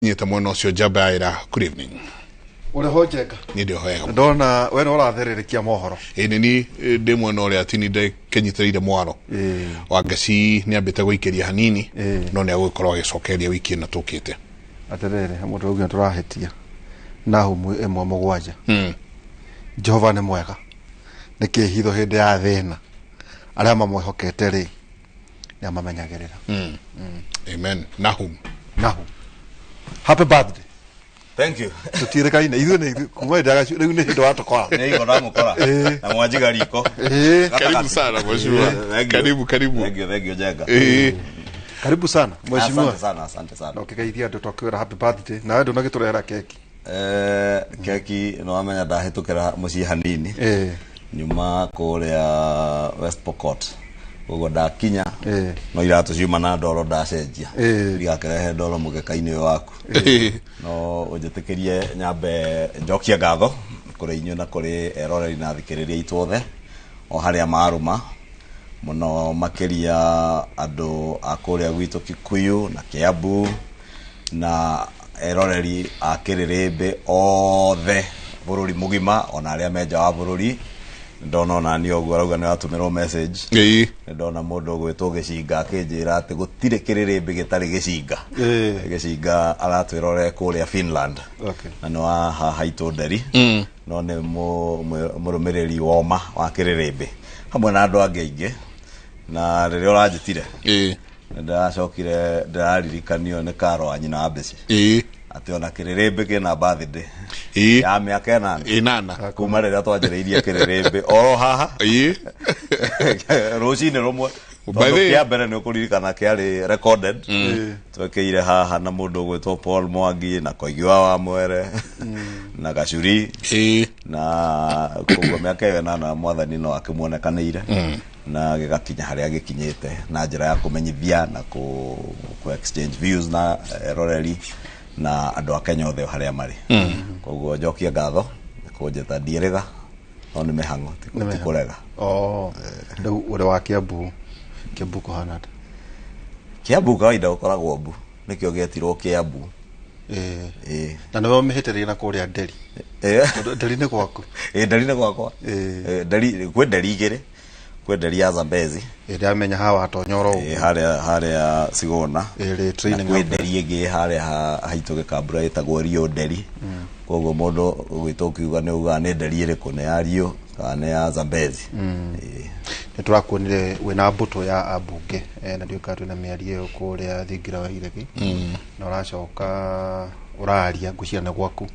Nyita mwana ucio Jabaira, good evening. Ule hojeka. Ni ndio hoega. Ndona we no rathererikia mohoro. Ni ndi mwana ule atinide kenyitire mwaro. Wagaci ni ambite guikiria hanini no ne agukorwo agicokeria wiki na tukite. Aterere mundu ugu turahetia. Nahumu emwe mugwanja. Jehova ni mwega. Niki hitho hindi ya thina. Aria mamwihokete ri ni amamenyagirira. Amen. Nahum. Happy birthday. Thank you. Tutire kaine ithu ni kuma ndaga riu ni hindu watokora. Ni igora mukora. Na mwajiga riko. Karibu sana mheshimiwa. Karibu. Thank you Jega. Karibu sana mheshimiwa. Asante sana. Ukikaithia ndo twakwira happy birthday. Na wewe ndo nagiturehera keki. Keki no amenya ndahitukira muci hanini. Nyuma kuria West Pokot. Ugo ndakinya no iratu ciuma na ndoro ndacenjia ndigakerehe ndoro mugeka-ini waku no unjitikirie nyambe njokia ngatho kuri inyu na kuri eroreri na thikiriria itwothe o haria maruma muno makiria andu akuria gwitu Kikuyu na Kiambu na eroreri akiririmbe othe bururi mugima ona aria menja wa bururi ndona na ni ogwo arauga ni atumirwo message ndona mundu gwitwo Gicinga akinjira ati gutire kiririmbi gitari Gicinga Gicinga aratwirore kuria Finland na no haha itonderi no ne murumiriri woma wa kiririmbi hamwe na andu ange na riria uranjitire ndacokire ndaririkanio ni Karo anyina Abesi ati ona kiririmbi kina birthday ya miaka nana kuma riria twanjiriirie kiririmbi o haha rucini rumwe kia mbere ni ukuririkana kiari recorded twekeire haha na mundu gwitwo Paul Mwangi na Koigiwa wa Mwere na Gacuri na koguo miaka iyo nana mwathani no akimuonekanire na gigakinya haria gikinyite na njira ya kumenyithia na ku exchange views na eroreri na andu a Kenya othe haria mari koguo njokia ngatho kunjeta ndierega no ni mihango tikurega ndu ure wa Kiambu kuhana Kiambu kawaida ukoragwo mbu nikio getirwo Kiambu na no mihiterie na kuria Nderi Nderi ni gwaku Nderi ni gwakwa Nderi kwe Nderi igire kwe Nderi ya Zambezi ndiamenya hawa atonyoro haria Sigona training kwe Nderi igi haria haituge Kambura itagwo Rio Nderi koguo mundu gwitwo kiuga ni uga ni Nderi iriku ne ya Rio kana ya Zambezi ni turakuonire wina mbuto ya ambunge na ndio katu na miario kuria Thingira wa Iregi na uracoka uraria nguciana gwaku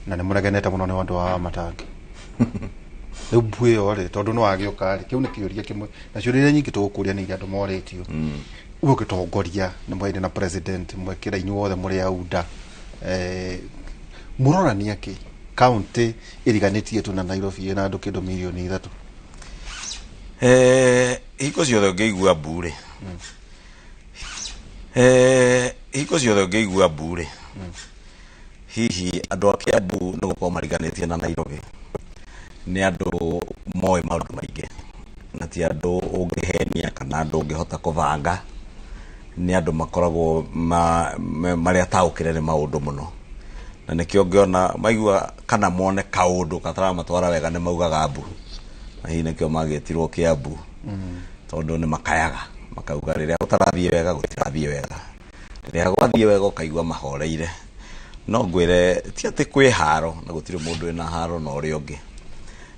na ni muregenete muno ni wandu wa matangi ubwe ore tondu no agioka ri kiu ni kiuria kimwe na ciuria nyingi tugukuria ni andu moretio ugitongoria ni mwaide na president mwekira inyu wothe muri aunda murorania ki county iriganitie tu na Nairobi na andu kindu milioni 3 iko ciothe ngeigua mbure iko ciothe ngeigua mbure hihi andu a Kiambu no gukorwo mariganitie na Nairobi ni andu moe maundu maingi na ti andu ungihenia kana andu ungihota kuvanga ni andu makoragwo maria taukire ni maundu muno na nikio ngiona maigua kana mone kaundu katara matwara wega ni maugaga mbu na hihi nikio magetirwo Kiambu tondu ni makayaga makauga riria utarathie wega gutirathie wega riria gwathie wega ukaigua mahoreire no ngwire ti ati kwi haro na gutire mundu ina haro na uri ungi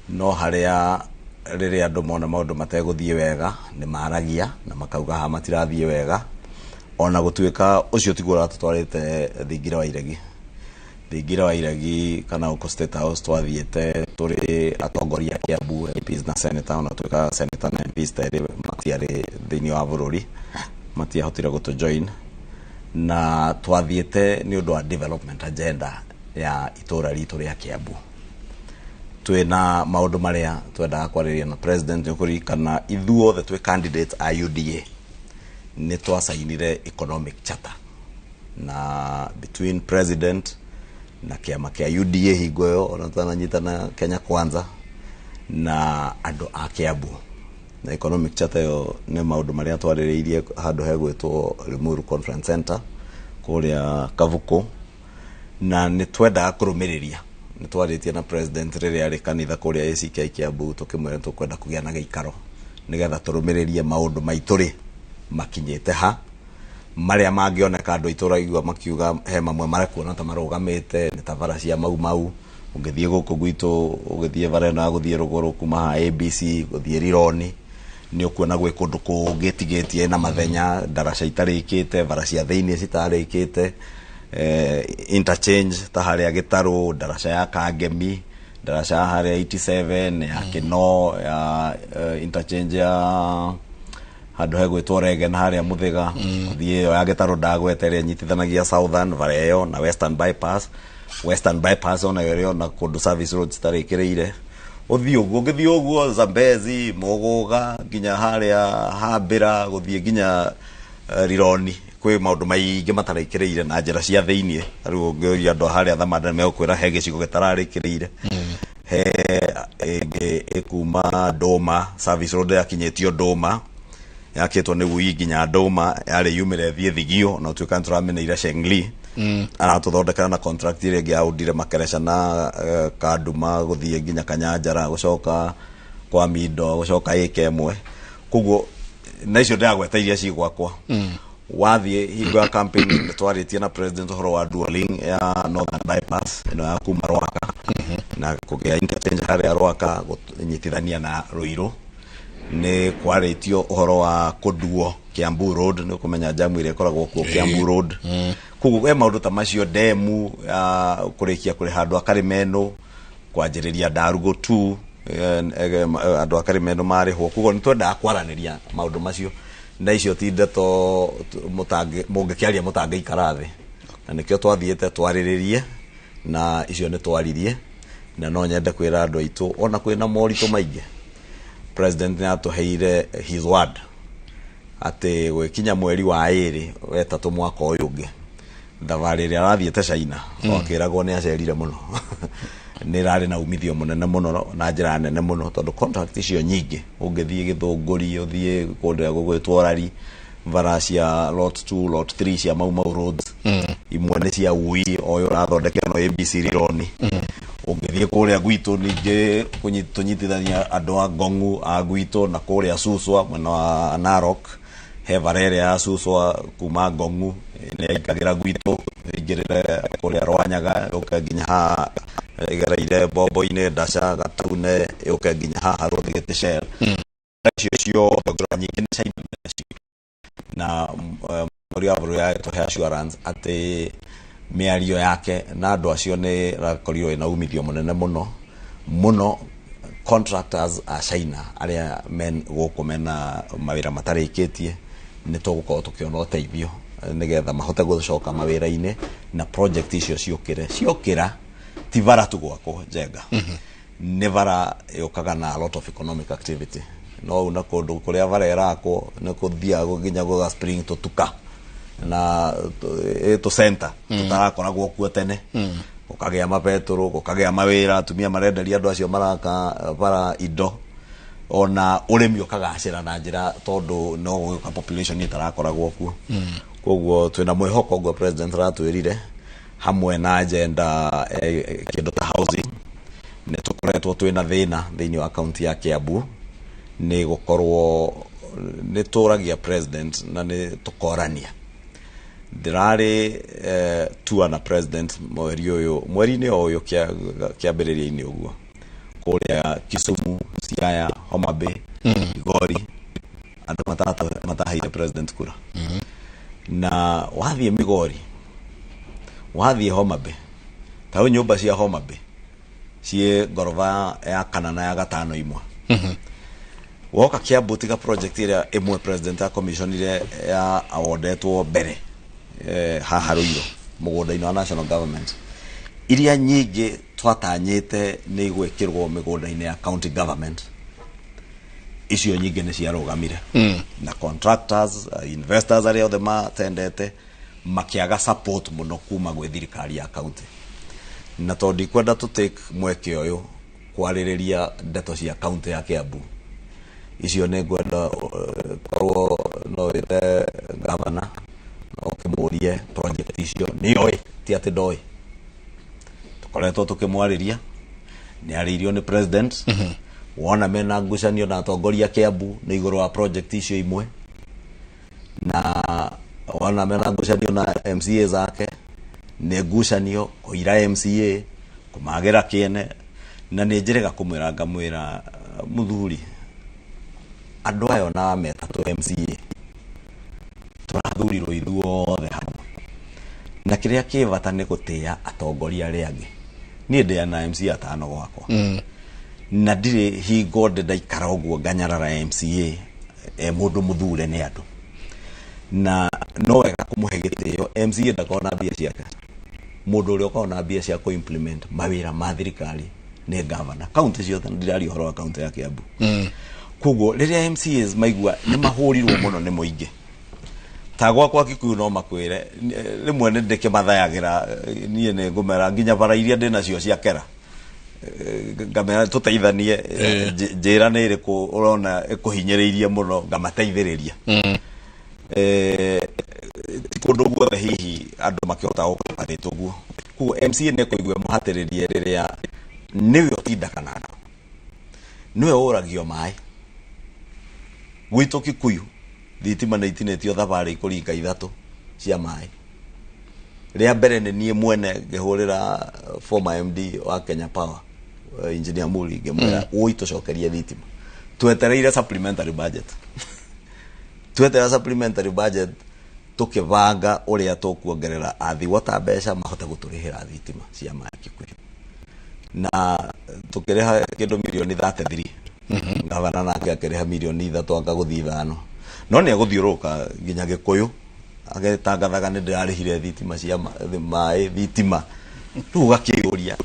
no haria riria andu mona maundu mateguthie wega ni maragia na makauga ha matirathie wega ona gutuika ucio tigura tutwarite Thingira wa Iregi kana uko State House twathiete turi atongoria Kiambu MPs na senator na tuika senator na MPs tari matiari thini wa bururi matiahotire gutu join na twathiete ni undu wa development agenda ya itura ritu ria Kiambu twina maundu maria twendaga kwariria na president ukuri kana ithuothe twi candidates a UDA ni twasainire economic charter na between president na kiama kia UDA higoyo ona twananyitana Kenya Kwanza na andu a Kiambu na economic charter yo ni maundu maria twaririirie handu hegwitwo Limuru Conference Center kuria Kavuko na ni twenda kurumiriria ni twaritie na president riria ari kanitha kuria ACK Kiambu tukimwira tukwenda kugia na giikaro nigetha turumiririe maundu maituri makinyite ha maria mangioneka andu itura igwa makiuga he mamwe marakuona ta marugamite ni tabara cia mau ungithie guku gwitu ugithie varena guthie ruguru kuma ABC guthie Rironi ni ukuona gwe kundu kugitigetie na mathenya daraca itarikite vara cia thiini citarikite interchange ta haria Gitaru daraca ya Kangemi daraca haria 87 ya Kino ya interchange ya handu he gwitwo Regen haria Muthiga thie ya Gitaru ndagweteria nyitithanagia Southern Vareo na Western bypass ona yorio na kundu service roads tarikireire uthio uguo Zambezi Mogoga ginya haria Hambira guthie ginya Rironi kwi maundu maingi matarikireire na njira cia thiini riu ungiuria andu haria Thamanda megukwira he gicigo gitararikireire he ekuma Doma service road yakinyetio Doma yakitwo ni gui ginya Doma yari yumire thie Thigio na tuika nturameneira Shengli aratuthondekana na contract ile ya udire makeresha na Kaduma guthie ginya Kanyanjara gucoka kwa Mido gucoka ikemwe kuguo na icio ndagwetairia ci gwakwa wathie hingo ya campaign twaritie na president horo wa dualing ya Northern bypass ino ya kuma Rwaka na kugia interchange haria Rwaka nyitithania na Ruiru ni kwaritio horo wa kuduo Kiambu Road ni kumenya jamu ile koragwo ku Kiambu Road kuguo maundu ta macio demu kurikia kuri handu akarimeno kwanjiriria Darugo 2 andu akarimeno mariho kuguo nitwenda kwaraniria maundu macio na icio ti ndeto mungikiaria mutange ikarathi na nikio twathiete twariririe na icio ni twaririe na no nyende kwira andu aitu ona kwina morito maingi president ni atuheire his word ate gwekinya mweri wa 2 wetatu mwaka uyu ungi thavari ria arathiete China wakiragwo ni acerire muno ni rari na umithio munene muno na njira nene muno tondu contract icio nyingi ungithie Githunguri uthie kundu gugwitwo Rari varacia lot 2 lot 3 cia mau roads imwe ni cia ui oyo rathondekera no ABC Rironi ungithie kuria gwitu ninge kunyitithania andu a Ngongu a gwitu na kuria Suswa mwena wa Narok he varere ya Suswa kuma Ngongu ni ikagira gwitu igirire kuria Rwanyaga ukaginya ha igaraire Bobo-ine Daca Gatune ukaginya ha haruthigite Shell cio nyingi ni China na muri avuru ya to assurance ati miario yake na andu acio ni rakorio na umithio munene muno contractors a China aria men gukumena mawira matarikitie ni tugukorwo tukiona uteithio nigetha mahote gucoka mawira-ine na project icio ciokira ti vara tu gwako Njenga ni vara yokaga na a lot of economic activity no una kundu kuria vara irako ni kuthia guginya go spring to tuka na to center tutarakoragwo kuo tene ukagia mapetro ukagia mawira atumia marenderia andu acio maraka vara indo ona urimi ukagacira na njira tondu no guka population itarakoragwo kuo koguo twina mwihoko gwa president ratwirire hamwe na agenda kindu ta housing ne tukoretwo twina thina thiini wa county ya Kiambu ni gukorwo ni turagia president na ni tukorania ndirari tour na president mweri-ini uyu kiambiriria-ini uguo kuria Kisumu Siaya Homa Bay Migori andu matahaire president kura na wathie Migori wathie Homa Bay tau nyumba cia Homa Bay cie gorova ya 4 na ya 5 imwe woka Kiambu tiga project ira imwe president a commission ile ya awardetwo mbere haha Ruiru mugunda-ini wa national government iria nyingi twatanyite ni gwikirwo migunda-ini ya county government icio nyingi ni ciarugamire na contractors investors aria othe matendete makiaga support muno kuma gwe thirikari ya county na tondi kwenda to take mweke uyu kwaririria ndeto cia county ya Kiambu icio ni ngwenda korwo no ite governor okimurie project icio ni oi ti ati ndoi tukoretwo tukimwariria ni aririo ni president wona mena ngucanio na atongoria Kiambu ni iguru wa project icio imwe na wona mena ngucanio na MCA zake ni ngucanio kuira MCA kumagira kiene na ni njirega kumwira ngamwira muthuri andu ayo na metatu MCA turathurirwo ithuothe hamwe na kiria kivata ni gutia atongoria aria angi ni ndia na MCA atano gwakwa na ndire hingo ndaikara uguo nganyarara MCA mundu muthure ni andu na no wega kumuhe gitio MCA ndakona mbia ciake mundu uria ukona mbia cia ku implement mawira ma thirikari ni governor county ciothe ndirari horo wa county ya Kiambu kugo riria MCAs maigua ni mahurirwo muno ni muingi tagwa kwa Kikuyu no makwire rimwe ni ndike mathayagira nie ne ngumera nginya bara iria ndina cio cia kera ngamera tuteithanie njira ni iriku urona ikuhinyiririe muno ngamateithiriria kundu guothe hihi andu makihota gukaritwo guo kugo MCA ne kuigwe muhatiririe riria niwe utindakana niwe uragio mai gwito Kikuyu thitima na itinetio thabari ikuringa ithatu cia mai ria mbere ni nie mwene ngihurira former MD wa Kenya Power engineer Muri ngemwira uito cokeria thitima twetereire supplementary budget tweterera supplementary budget tukivanga uria tukuongerera athi wata mbeca mahota guturihira thitima cia mai Kikuyu na tukireha kindu milioni 33 ngavana nake akireha milioni 3 akaguthi 5 no ni aguthiuruka nginya Gikuyu agetangathaga ni ndirarihire thitima cia mai thitima tu gakiuria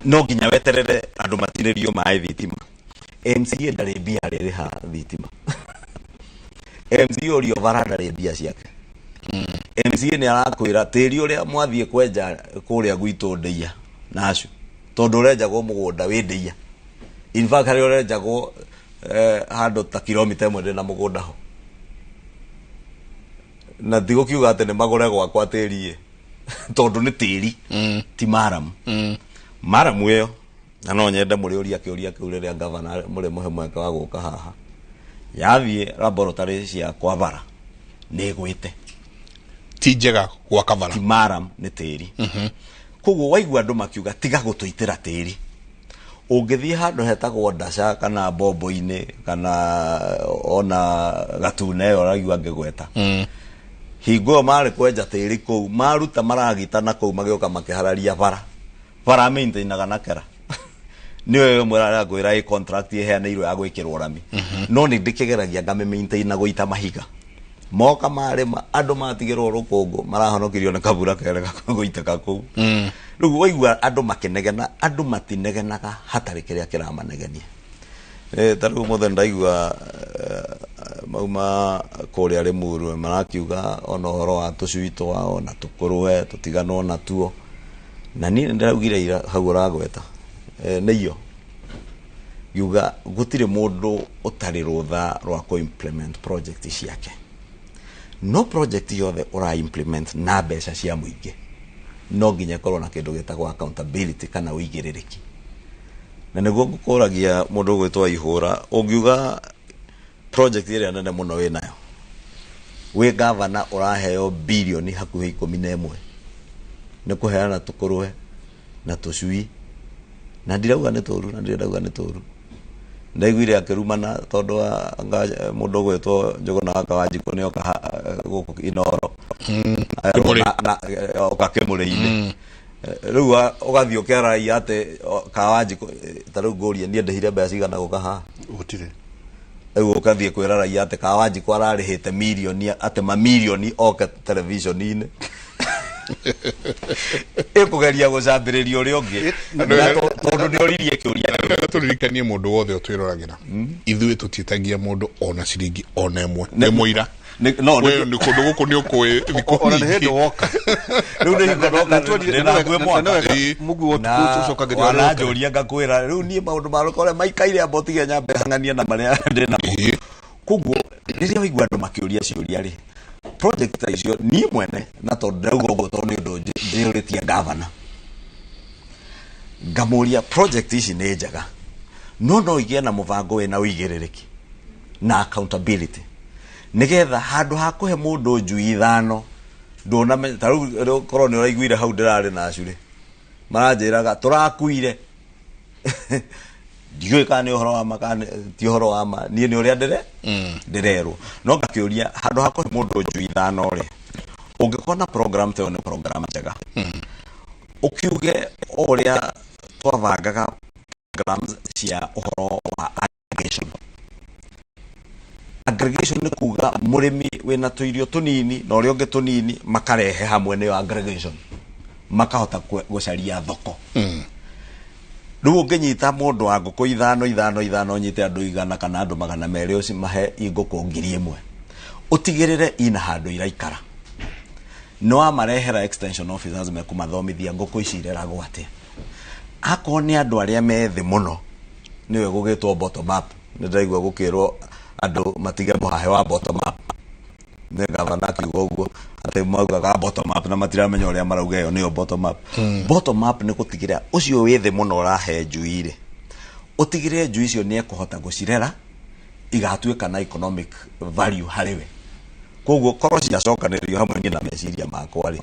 no nginya weterere andu matiririo mai thitima MCA ndari bia riha thitima MCA urio varanda ri bia ciake MCA ni arakwira tiri uria mwathie kwenja kuria gwitu ndeia nacu tondu urenjagwo mugunda wi ndeia in fact hari urenjagwo hando ta kilomita 1 na mugunda ho na thigo kiuga ate ni magore gwakwa tiri tondu ni tiri ti maram maram weyo na no nyende muri uria kiuria kiuria governor muri muhe mweka wa guka haha yathie laboratory cia kwa bara ni gwite ti njega gwa kavara ti maram ni tiri kugo waigua andu makiuga tiga gutuitira tiri ungithie handu hetagwo Ndasha kana Bombo-ini kana ona Gatune oragua ngegweta hingo mari kwenja tiri kou maruta maragitana kou magioka makihararia bara maintainaga na kera niwe mwira gwira i contract iheanirwo ya gwikirwo rami no ni ndikigeragia ngame maintaina guita mahiga moka marema andu matigirwo rukungu marahonokirio na kabura kerega guitaka kou rugu waigua andu makenegena andu matinegenaga hatari kiria kiramanegenia taru mothe ndaigua mauma kuria Limuru marakiuga ona horo wa tucui twao na tukurwe tutigano na tuo na ni ndiraugire ira hagura gweta niyo yuga gutire mundu utari rutha rwa ko implement project ciake no project yothe ura implement na mbeca cia muingi no nginya korwo na kindu gitagwo accountability kana uigiririki na niguo ngukuragia mundu gwitwa ihura ungiuga project ire nene muno we nayo we governor uraheo bilioni hakuhi 11 ne kuheana tukurwe na tucui na ndirauga ni turu na ndirauga ni turu ndaiguire akirumana tondu mundu gwitwo Njuguna Kawanjiku ni oka guku Inoro okakemuriine riu ugathii ukeraia ate Kawanjiku tariu ngurie nie ndehire mbeca igana guka ha gutire riu ukathii kwira raia ate Kawanjiku ararihite milioni ate mamilioni oka television-ini ikugeria gucambiriria uri ungi tondu ni oririe kiuria turirikanie mundu wothe utwiragira ithuĩ tutitagia mundu ona ciringi ona imwe ni muira no we ni kundu guku ni ukui thiko ona ni hendo woka riu ni hingo noka ndina gwe mwana mugu wotu cokageria wana njuria ngakwira riu ni maundu marokore maikaire abotige nyambe hangania na maria ndina kuguo riria waigua andu makiuria ciuria ri project icio ni mwene na tondu go to ni ndo njiritie governor ngamuria project ici ni njaga no igie na mubango we na uigiririki na accountability nigetha handu ha kuhe mundu njui ithano ndona taru korwo ni uraiguire hau ndirari na acuri maranjiraga turakuire ndiwe kana uhoro wa makane ti uhoro wa ma nie ni uria ndirerwo no ngakiuria handu ha kuhe mundu njui ithano ri ungikona program te one program njega ukiuge uria twavangaga programs cia uhoro wa aggregation ni kuga murimi wina tuirio tunini na uria ungi tunini makarehe hamwe ni aggregation makahota gucaria thoko riu unginyita mundu wa nguku ithano nyite andu 100 kana andu 200 uci mahe nguku 1000 utigirire ina handu iraikara no amarehera extension officers me kumathomithia nguku ici ireragwo atia ako ni andu aria methi muno niwe gugitwo bottom up ni ndaigua gukirwo andu matiga muhahe wa bottom up ne gavana kiugo uguo ate maugaga bottom up na matiramenya uria marauga yo niyo bottom up bottom up ni gutigira ucio withi muno urahe njuire utigire njui icio ni ekuhota gucirera igatuika na economic value hariwe koguo korwo cia cokanĩrĩrio hamwe na meciria makwa ri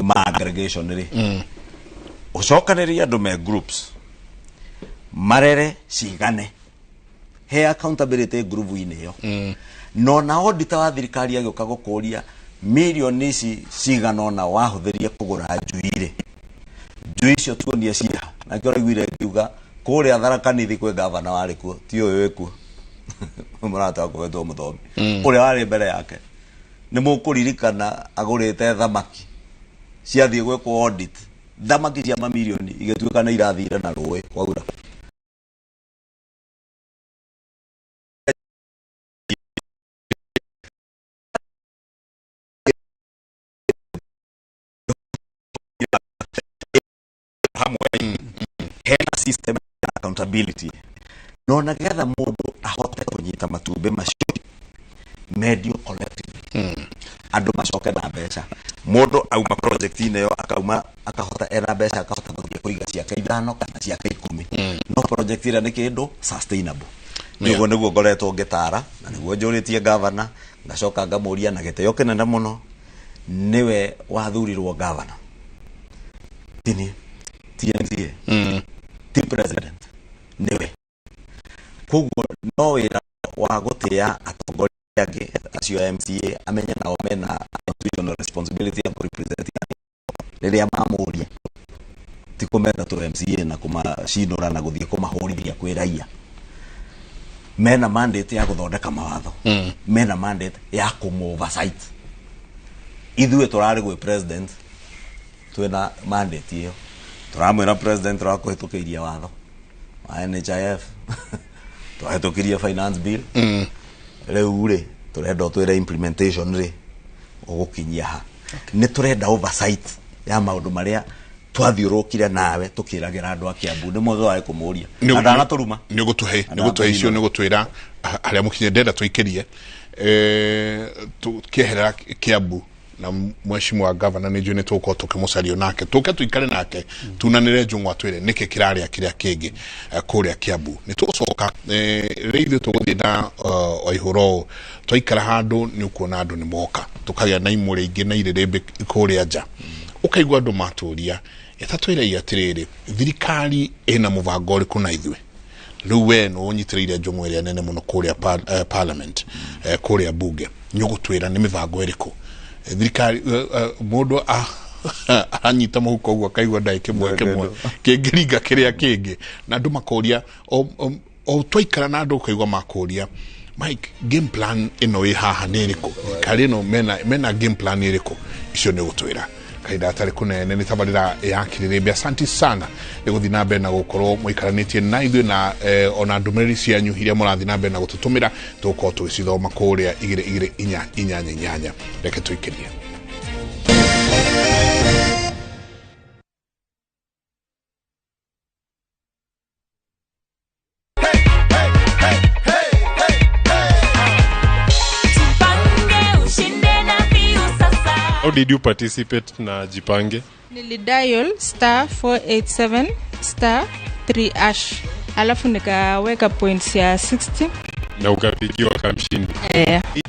ma aggregation ri ucokanĩrĩria andu me groups marere cigane he accountability group ine yo no na auditor wa thirikari agioka gukuria million ici cigana na wahuthirie kugura njuire njui icio tuonie cia na kĩo raiguire kiuga kuria Tharaka-Nithi kwe governor wari kuo ti uyu wiku murata kwetwo muthomi uria wari mbere yake ni mukuririkana agurite thamaki ciathie gwekwo audit thamaki cia mamilioni igituika na irathire na ruwe kwaura hena system accountability no nagetha mundu ahote kunyita matumbe macio medio collective andu macoke na mbeca mundu auma project ine yo akauma akahota era mbeca akahota kuiga ciake 5 kana ciake 10 no project ira ni kindu sustainable niguo niguo ngoretwo ngitara na niguo njuritie governor ngacoka ngamuria na giteo kinene muno niwe wathurirwo governor tini TNC ti president niwe koguo no wira wa gutia atongoria angi acio MCA amenya nao mena constitutional responsibility ya representing riria mamuria ti kumenda tu MCA na kumacinura na guthie kumahurithia kwi raia mena mandate ya guthondeka mawatho mena mandate ya kumoversight ithuĩ turari gwe president twina mandate iyo turamwira president wa kuhitukiria watho wa NHIF tuhitukiria finance bill riu ri turenda twire implementation ri ugukinyia ha ni turenda oversight ya maundu maria twathiurukire nawe tukiragira andu a Kiambu ni motho wa kumuria andana turuma ni gutuhe icio ni gutwira aria mukinye ndenda twikirie tukieherera Kiambu na mheshimiwa governor ni juni tuko tukimucario nake tuke tuikare nake tunanire njungwa twire niki kiraria kiria kingi kuria Kiambu ni tucoka reithu tuguthie na oihoro twaikara handu ni ukuona andu ni moka tukagia na imure ingi na irerembe kuria nja ukaigwa andu maturia etatwira iatiriri thirikari ina mubango uri kuna ithwe riu we no unyitiriire njungwa iria nene muno kuria parliament kuria bunge nyugutwira ni mibango iriku thirikari mundu anyita muhuko uguo kaigwa ndai kimwe kingiringa kiria kingi na andu makoria o twaikara na andu kaigwa makoria Mike game plan ino i haha niriko kari no mena game plan iriko icio ni gutwira kaida atari kunene ni tabarira yakirire asante sana iguthi na mbere na gukorwo muikaranitie na ithuĩ na ona ndumĩrĩri cianyu iria mũrathi na mbere na gututumira tuko twicithoma kuria 22488 reke tuikirie Tupange ushinde How did you participate na Jipange? Nilidial *487*3#. Alafu nikaweka points ya 60. Na ukapigiwa kamshindi.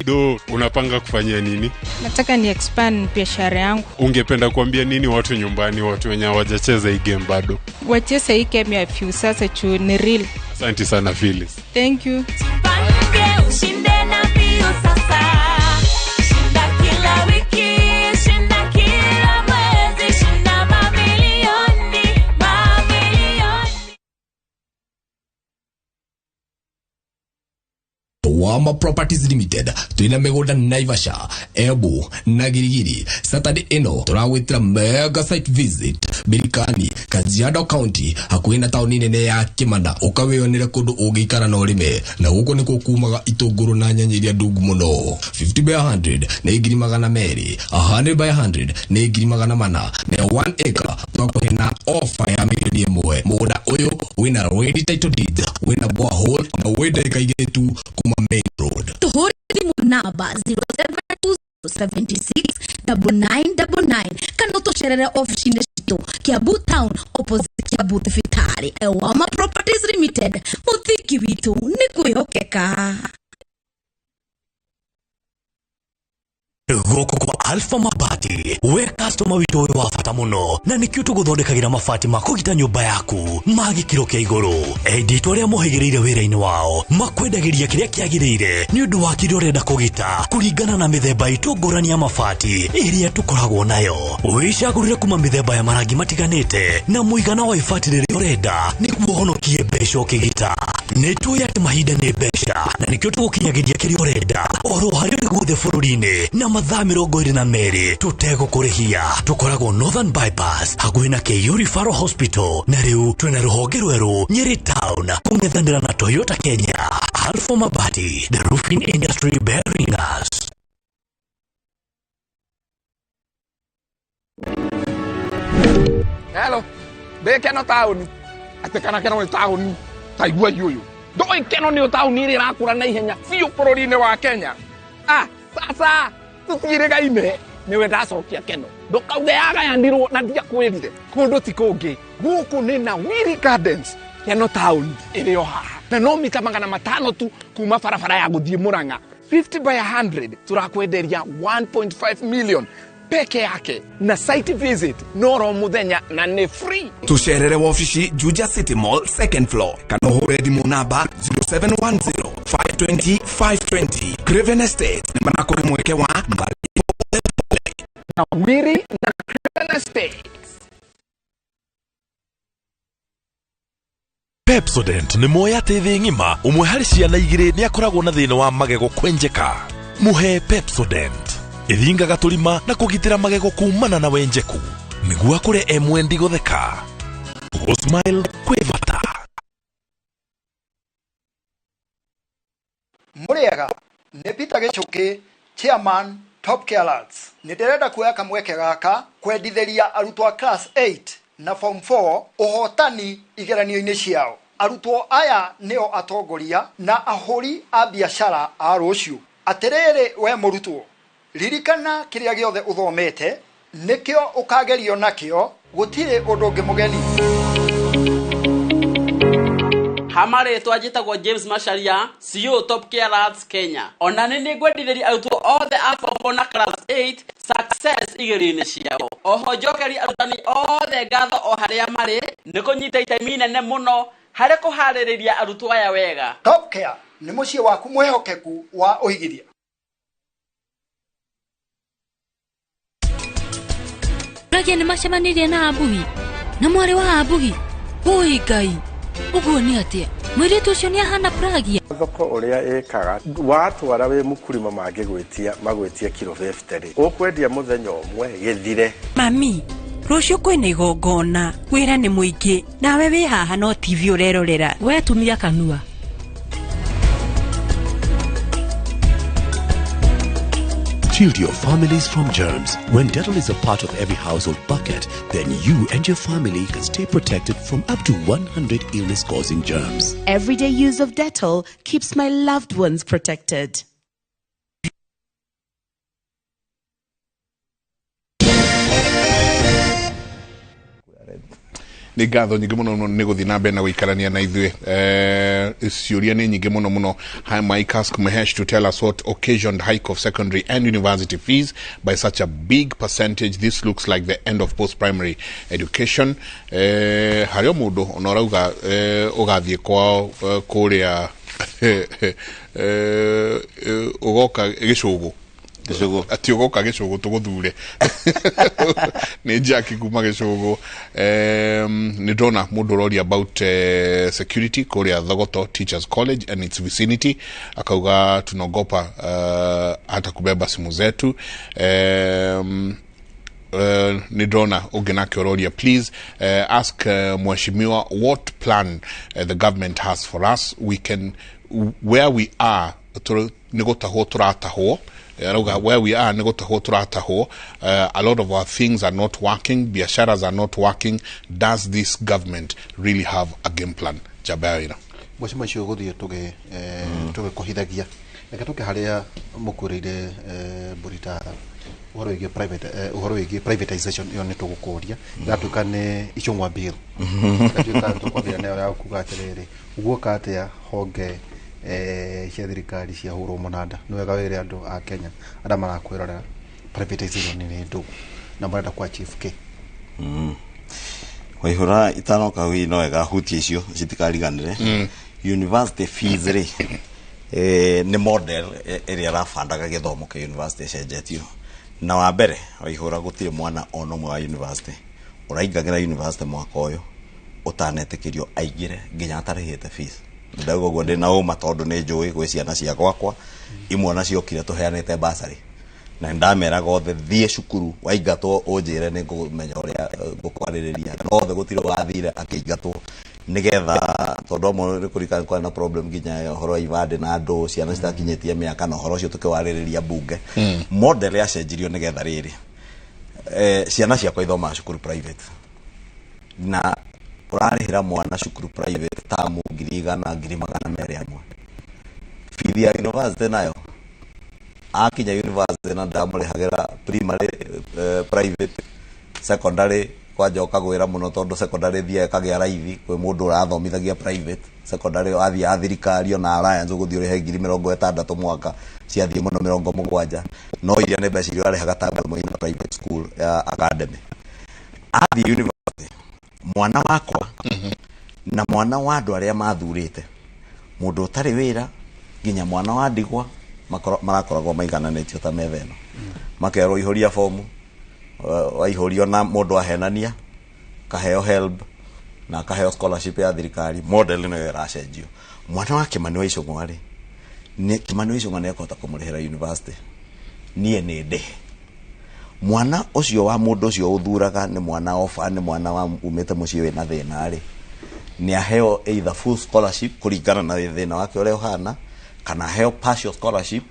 Ido, unapanga kufanya nini? Nataka ni expand biashara yangu. Ungependa kuambia nini watu nyumbani, watu wenye hawajacheza hii game bado? Wacheze hii game ya few sasa chu ni real. Asante sana Phyllis. Thank you. Jipange ushinde na bio sasa. Shinda kila wiki, shinda kila mwezi, shinda mamilioni, mamilioni. Wama Properties Limited tuina migunda Naivasha, Embu na Girigiri. Saturday ino turawitira mega site visit Birikani, Kajiado County, hakuhĩ na tauni nene ya Kimana. Ukawĩonere kũndũ ũngĩikara na ũrĩme, na gũkũ nĩkuo kumaga itũngũrũ na nyanya iria ndungu mũno. 50 by 100 nĩ 2,200, 100 by 100 nĩ 4,400, na 1 acre twakuhe na offer ya milioni 1. Mũgũnda ũyũ wĩna ready title deed, wĩna borehole na wĩna ĩka igĩrĩ tu kuma main road. Tuhuri namba 07769999 kana utocerere office-inĩ citũ Kiambu Town opposite Kiambu Thibitarĩ. Wama Properties Limited, mũthingi witũ nĩ kwĩhokeka. Goko kwa Alpha Mabati, we customer wito uyu wa bata muno, na nikio tuguthondekagira mabati makugita nyumba yaku magikiro kia iguru. Edit aria mohigireire wira-ini wao makwendagiria kiria kiagirire ni undu wa kiria urenda kugita kuringana na mithemba itungurani ya mabati iria tukoragwo nayo. Wicagurire kuma mithemba ya marangi matiganite na muigana wa ibati riria urenda niguo honokie mbeca ukigita. Nituoya ati mahinda ni mbeca, na nikio tugukinyagiria kiria urenda oro hario ni guothe bururi-ini na mathaa 22 tutegũkũrĩhia. Tukoragwo Northern Bypass hakuhĩ na KU Referral Hospital, na rĩu twĩna rũhonge rwerũ Nyeri Town kũng'ethanĩra na Toyota Kenya. Alpha Mabati, the roofing industry bearing us. Hello, be keno tauni ate kana keno tauni taigua yuyu doi keno ni tauni ri rakura na ihenya fiu bũrũri-inĩ wa Kenya. Sasa tutirigaine niwe ndacokia keno ndukauge yagayanirwo na ndia kwirire kundu ti kungi guku ni na Wiri Gardens Keno Town iri o haha na no mita 500 tu kuma barabara ya guthie Murang'a. 50 by 100 turakwenderia 1.5 million peke yake, na site visit noro muthenya na ni free. Tucerere wafici Juja City Mall 2nd floor, kana uhure thimu namba 0710 520 520. Craven Estate ni manakuri mweke wa malipo na Wiri na Craven Estate. Pepsodent ni moya tethi ngima umwe hari ciana igiri ni akoragwo na thina wa magego kwenjeka. Muhe Pepsodent ithingaga tulima na kugitira magego kumana na wenjeku niguo akure emwendi gutheka. Smile kwevata. Muriega ni Peter Gichuki, chairman Top Care Lads. Ndirenda kuoya kamweke gaka kwendithĩria arutwo a class 8 na form 4 uhotani igeranio-inĩ ciao. Arutwo aya nĩo atongoria na ahũri a biacara a rũciũ. Atĩrĩrĩ we mũrutwo, ririkana kĩrĩa gĩothe ũthomete nĩkĩo ũkagerio nakĩo, gũtirĩ ũndũ ũngĩ mũgeni. Hamare twajitagwo James Macharia, CEO Top Care Lads Kenya. Ona nini gwendithĩria arutwo othe a form 4 na class 8 success igerio-inĩ ciao. Oho njokeri arutani othe ngatho o harĩa marĩ nĩ kũnyita itemi inene mũno harĩ kũharĩrĩria arutwo aya wega. Top Care nĩ mũciĩ waku mwĩhokeku wa ũhigithia. Ragia nĩ macemanirie na Abugi na mwarĩ wa Abugi. Ui Ngai, uguo nĩ atĩa? Mũirĩtu ũcio nĩ ahana Pragia. Thoko ũrĩa ĩkaga watwara wĩ mũkurima magwĩtie kilo 50 ũkwendia mũthenya ũmwe gĩthire. Mami, rũciũ kwĩna igongona, wĩra nĩ mũingĩ, nawe wĩ haha no TV ũrerorera. We tumia kanua. Shield your families from germs. When Dettol is a part of every household bucket, then you and your family can stay protected from up to 100 illness-causing germs. Everyday use of Dettol keeps my loved ones protected. ni ngatho nyingi muno ni guthi na mbere na guikarania na ithuĩ ciũria nĩ nyingĩ muno Mike asked Mahesh to tell us what occasioned hike of secondary and university fees by such a big percentage. This looks like the end of post-primary education. Harĩa mũndũ ona ũrauga ũgathiĩ kwao kũrĩa ugoka Gĩcũgũ ati ugoka Gĩcũgũ tuguthure ni Jackie kuma Gĩcũgũ. Ni ndona mundu roria about security kuria Thogoto Teachers College and its vicinity, akauga tunaogopa hata kubeba simu zetu. Nidrona Ogenake Ororia, please ask Mheshimiwa what plan the government has for us. We can, where we are, nigotaho turataho. Where we are, nigotaho turataho. A lot of our things are not working. Biasharas are not working. Does this government really have a game plan? Jabaira. Mheshimiwa Shogodi tuge kohithagia. Ekatuke haria mukurire burita uhoro wigi privatization yo ni tugukuria gatuka ni icungwa bill gatuka tukwambia nayo ya kuga atiriri uguoka atia honge cia thirikari cia hurwo munanda ni wega wire andu a Kenya ara marakwirora privatization ni ndu na marenda kwa chief K waihura itano kawi no wega huti icio citikariganire university fees ri ni model area rafandaga githomo ke university cenjetio na wa mbere waihura gutire mwana ono mwa university uraingagira university mwaka uyu utanetekirio aigire nginya atarihite fees ndago gode na o matondu ni njui gwe ciana cia gwakwa imwe na ciokire tuheanite basari na ndamera gothe thie cukuru waigatwo unjire ni ngumenya uria gukwaririria no the gutire wathire akiingatwo nigetha tondu amwe ri kurika kwa na problem nginya horo ibade na andu ciana citakinyitie miaka na horo cio tukiwaririria bunge model ya cenjirio nigetha riri ciana ciakwa ithoma cukuru private na urarihira mwana cukuru private tamu ngiriga na ngiri magana mere amwe fithi ya university nayo akinya university na ndamurihagira primary private secondary kwa joka gwira muno tondu secondary thie kagia raithi kwe mundu urathomithagia private secondary athia athirikari ona alliance guthii uri hengiri 60 mwaka ciathie muno 70 no iria ne mbeca iria arehaga tabu mo ina private school ya academy athi university mwana wakwa na mwana wa andu aria mathurite mundu utari wira nginya mwana wa ndigwa marakoragwo maigananitio ta metheno makero ihoria fomu waihorio na mundu ahenania kaheo help na kaheo scholarship ya thirikari model no iracenjio mwana wa Kimani wa Icũng'wa ri ni Kimani wa Icũng'wa ne kota kumurihira university nie ni nde mwana ucio wa mundu ucio uthuraga ni mwana ofa ni mwana wa umete mucie wina thina ri ni aheo either full scholarship kuringana na thina wake uria uhana kana heo partial scholarship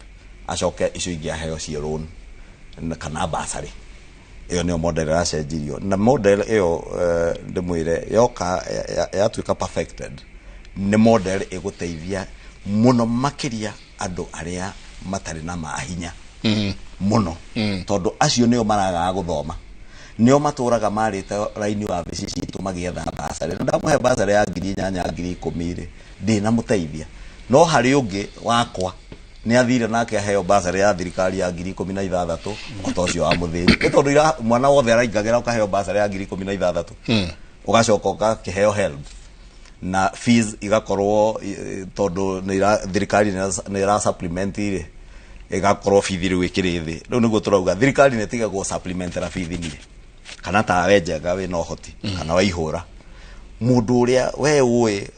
acoke icio ingi aheo cia loan kana basari iyo ni model ya cenjirio na model iyo ndimwire yoka yatuika perfected ni model eguteithia muno makiria andu aria matari na mahinya muno tondu acio nio maraga guthoma nio maturaga marite raini wa bicici tumagietha basari ndamuhe basari ya 8,010 ndina muteithia no hari ungi wakwa ni athire nake aheo basari ya thirikari ya 16,000 otocio wa muthiri tondu ira mwana wothe araingagira ukaheo basari ya 16,000 ugacoka ukaheo help na fees igakorwo tondu ni thirikari ni ira supplement ire igakorwo fees ri wikiri thi riu niguo turauga thirikari ni tiga go supplement ra fees ni kana ta wenjega we no hoti kana waihura mundu uria we uwe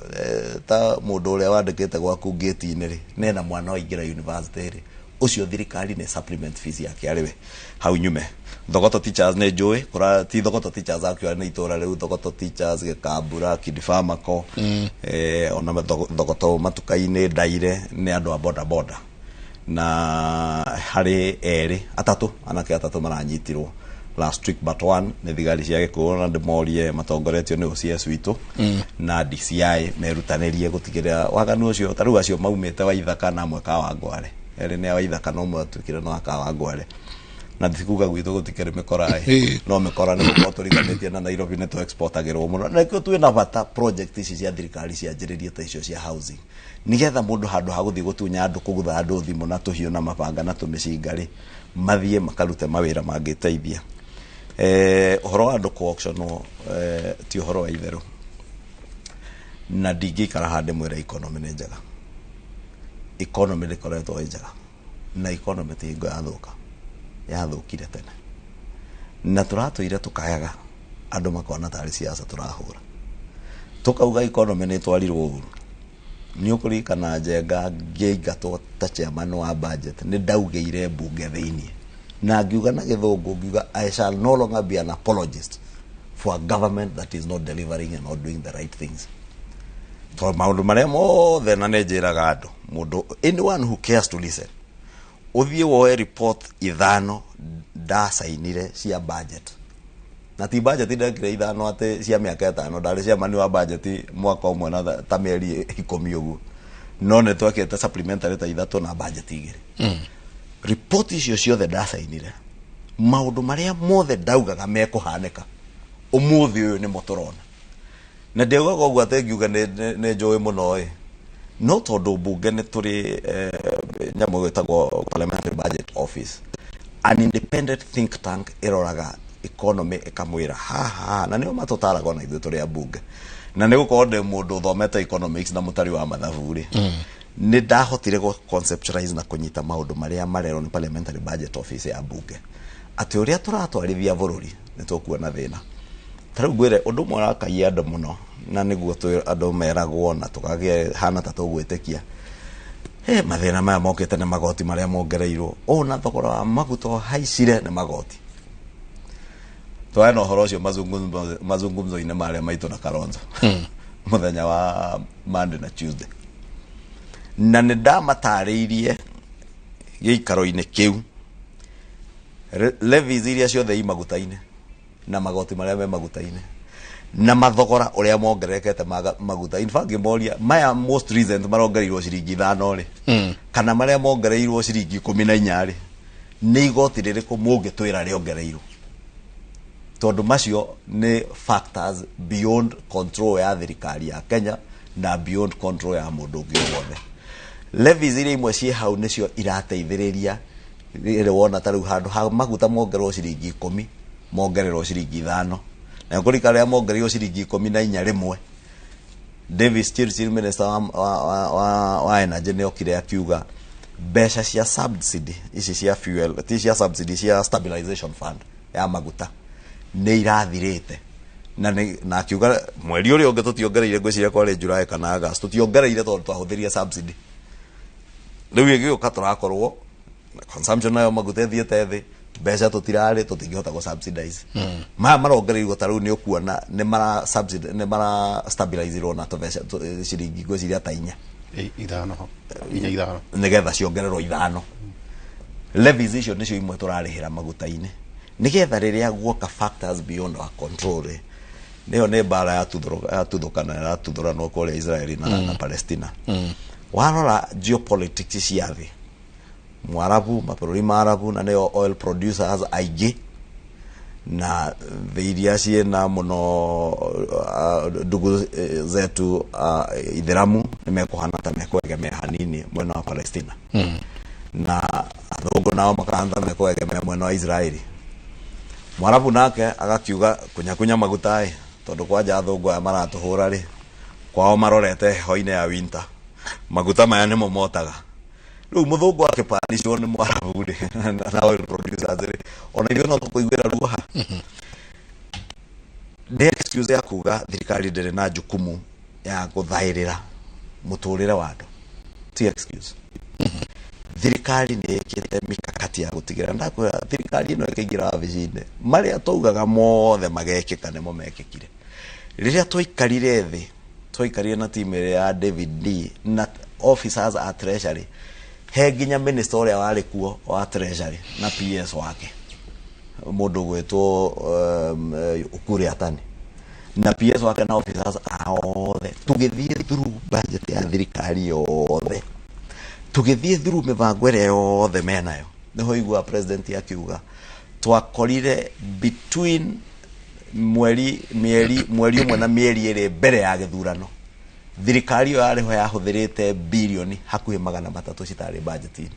ta mundu uria wandikite gwaku gate-ini ri nena mwana waingira university ri ucio thirikari ni supplement fees yake ariwe hau nyume Thogoto Teachers ne njui kura ti Thogoto Teachers akio ni itora riu Thogoto Teachers Gikambura Kidifamako ona Thogoto matukai-ini Ndaire ni andu a boda boda na hari atatu anake atatu maranyitirwo last week but one ni thigari cia Gikuyu na ndimorie matongoretio ni OCS witu na DCI merutanirie gutigirira waganu ucio taru acio maumite wa ithaka na mweka wa ngware ni wa ithaka no mwatukire no aka wa ngware na thikuga gwitu gutikere mikorai no mikora ni gukorwo turiganitie na Nairobi ni tu exportagirwo muno na kio twina bata project ici cia thirikari cianjiririe ta icio cia housing nigetha mundu handu ha guthii gutunya andu kugutha andu thimu na tuhiu na mabanga na tumicingari mathie makarute mawira mangiteithia horo andu ku auction ti horo wa itheru na ndingikara hande mwira economy ni njega economy ni koretwo njega na economy ti ngo yathukire tene na turatuire tukayaga andu makona tari siasa turahura tukauga economy ni twarirwo uru ni ukurikana njenga ngeigatwo ta chairman wa budget ni ndaugeire bunge thiini na ngiuga na githungu ngiuga I shall no longer be an apologist for a government that is not delivering and not doing the right things for maundu maria mothe na nejiraga andu mundu anyone who cares to listen uthie woe report ithano da sainire cia budget na ti budget ndekire ithano ate cia miaka 5 ndari cia mani wa budget mwaka umwe na ta mieri 10 uguo no ne twakete supplementary ta ithatu na budget igiri report icio ciothe da sainire maundu maria mothe ndaugaga mekuhanika umuthi uyu ni motorona na ndeuga koguo ate ngiuga ne njoe muno no tondu bunge ni turi nyamu gwetagwo parliamentary budget office an independent think tank iroraga economy ikamwira haha na nio matutaraga na ithu turi abunge na ni gukorwo ndi mundu thomete economics na mutari wa mathaburi ni ndahotire go conceptualize na kunyita maundu maria marero ni parliamentary budget office ya bunge ati uria turatwarithia bururi ni tukuona thina tariu gwire undu mwa kaia andu muno na niguo tu andu meragwo na tukage hana ta tugwitikia mathina maya mokite ne magoti maria mongereirwo na thogora wa maguto haicire ne magoti twana horo cio mazungumzo ine maria maito na Kalonzo muthenya wa Monday na Tuesday na ne ndamatariirie giikaro-ine kiu levies iria ciothe i magutaine na magoti maria me magutaine na mathogora uria mongerekete maguta in fact moria maya most recent marongereirwo ciringi 5 ri kana maria mongereirwo ciringi 14 ri ni igoti ririko mungitwira riongereirwo tondu macio ni factors beyond control ya thirikari ya Kenya na beyond control ya mundu ungi wothe levies iria imwe cie hau nicio irateithiriria ire wona taru handu ha maguta mongerwo ciringi 10 mongererwo ciringi 5 na kurikara ya mongereirwo ciringi 14 rimwe Davis Chirchir minister wa energy ne okire akiuga besha cia subsidy ici cia fuel ti cia subsidy cia stabilization fund ya maguta ne irathirite na akiuga mweri uri unge tutiongereire ngwiciria kwa ri July kana August tutiongereire tondu twahuthiria subsidy riu igio katurakorwo consumption nayo maguta thiete thi besha tutirari tutingihota go subsidize marongereirwo taru ni ukuona ni mara subsidy ni mara stabilize ro na to besha ciringi ngwiciria ta 4 nigetha ciongererwo 5 levies icio nicio imwe turarihira maguta-ine nigetha riria guoka factors beyond our control niyo ne bara ya tuthukana ya tuthurano kule Israeli na Palestina warora geopolitics cia thi Mwarabu mabũrũri marabu na neo oil producers aingĩ na iria ciena muno ndugu zetu Ithiramu nimekuhana ta mekwegemea hanini mwena wa Palestina na athũngũ nao makaanza mekwegemea mwena wa Israeli Mwarabu nake agakiuga kunyakunya maguta tondu kwaja athũngũ aya maratuhũra ri kwao marorete hoine ya winter maguta maya nimo motaga riu muthungu akipanisho ni Mwarabu ri na oil producers ri ona irio no tukuiguira ruha de excuse ya kuga thirikari ndere na jukumu ya guthairira muturire wa andu ti excuse thirikari ni ikite mikakati ya gutigira ndakwira thirikari no ikigira wabicinde maria tugaga mothe magekika nimo mekikire riria twikarire thi twikarire na timu ya David D na officers at treasury he nginya minister uria wari kuo wa treasury na PS wake mundu gwetwo ukuri atani na PS wake na officers aothe tugithie through budget ya thirikari yothe tugithie through mibango ĩrĩa yothe menayo niho igua president akiuga twakorire between mweri umwe na mieri iri mbere ya githurano thirikari yo yariho yahuthirite bilioni hakuhi 300 citari budget